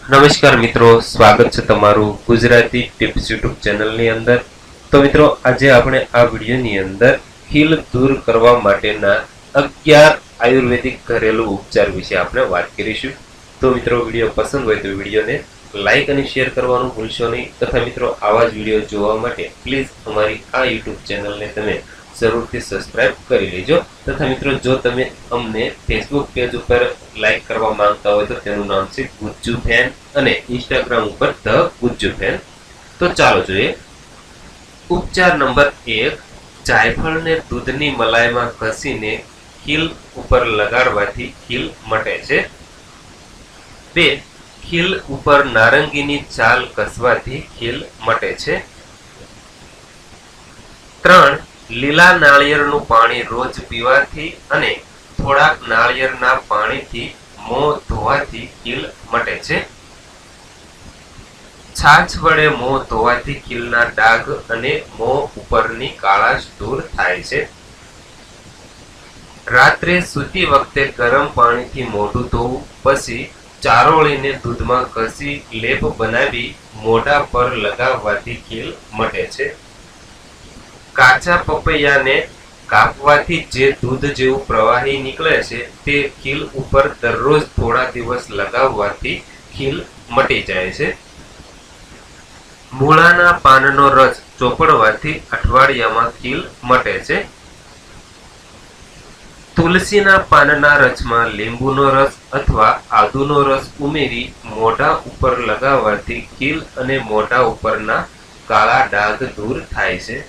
નમસ્કાર મિત્રો, સ્વાગત છે તમારું ગુજરાતી ટિપ્સ યુટ્યુબ ચેનલની અંદર। તો મિત્રો, આજે આપણે આ વિડીયોની અંદર ખીલ દૂર કરવા માટેના 11 આયુર્વેદિક ઘરેલું ઉપચાર વિશે આપણે વાત કરીશું। તો મિત્રો, વિડીયો પસંદ હોય તો વિડીયોને લાઈક અને શેર કરવાનું ભૂલશો નહીં, તથા મિત્રો આવા જ વિડીયો જોવા માટે પ્લીઝ અમારી આ યુટ્યુબ ચેનલને તમે જરૂરથી સબસ્ક્રાઇબ કરી લેજો। તથા મિત્રો, જો તમે અમને ફેસબુક પેજ ઉપર લાઈક કરવા માંગતા હોય તો તેનું નામ છે ગુજ્જુ ફેન અને ઇન્સ્ટાગ્રામ ઉપર ધ ગુજ્જુ ફેન। તો ચાલો જોઈએ। ઉપચાર નંબર 1, જાયફળને દૂધની મલાઈમાં ઘસીને ખીલ ઉપર લગાડવાથી ખીલ મટે છે। 2, ખીલ ઉપર નારંગીની છાલ ઘસવાથી ખીલ મટે છે। 3, લીલા નાળિયેરનું પાણી રોજ પીવાથી અને થોડાક નાળિયેરના પાણીથી મોં ધોવાથી ખીલ મટે છે। છાછ વડે મોં ધોવાથી ખીલના ડાઘ અને મોં ઉપરની કાળાશ દૂર થાય છે। રાત્રે સૂતી વખતે ગરમ પાણીથી મોઢું ધોવું, પછી ચારોળીને દૂધમાં ઘસી લેપ બનાવી મોઢા પર લગાવવાથી ખીલ મટે છે। કાચા પપૈયાને કાપવાથી જે દૂધ જેવું પ્રવાહી નીકળે છે તે ખીલ ઉપર દરરોજ થોડા દિવસ લગાવવાથી ખીલ મટી જાય છે। મૂળાના પાનનો રસ ચોપડવાથી અઠવાડિયામાં ખીલ મટે છે। તુલસીના પાનના રસમાં લીંબુનો રસ અથવા આદુનો રસ ઉમેરી મોઢા ઉપર લગાવવાથી ખીલ અને મોઢા ઉપરના કાળા ડાઘ દૂર થાય છે।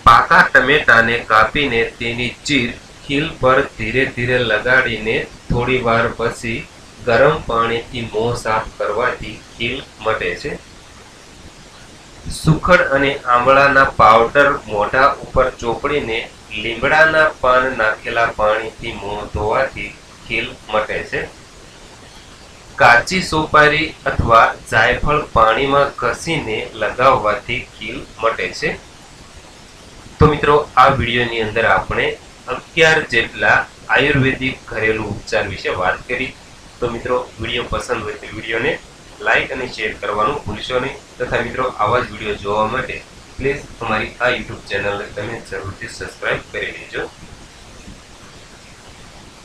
પાકા ટમેટાને કાપીને તેની ચીર ખીલ પર ધીરે ધીરે લગાડીને થોડી વાર પછી ગરમ પાણીથી મોં સાફ કરવાથી ખીલ મટે છે। સુખડ અને આમળાના પાવડર મોઢા ઉપર ચોપડીને લીમડાના પાન નાખેલા પાણીથી મોં ધોવાથી ખીલ મટે છે। કાચી સોપારી અથવા જાયફળ પાણીમાં ઘસીને લગાવવાથી ખીલ મટે છે। તો મિત્રો, આ વિડીયોની અંદર આપણે 11 જેટલા આયુર્વેદિક ઘરેલું ઉપચાર વિશે વાત કરી। તો મિત્રો, વિડીયો પસંદ હોય તો વિડીયોને લાઈક અને શેર કરવાનું ભૂલશો નહીં, તથા મિત્રો આવા જ વિડીયો જોવા માટે પ્લીઝ અમારી આ યુટ્યુબ ચેનલને તમે જરૂરથી સબસ્ક્રાઇબ કરી લેજો।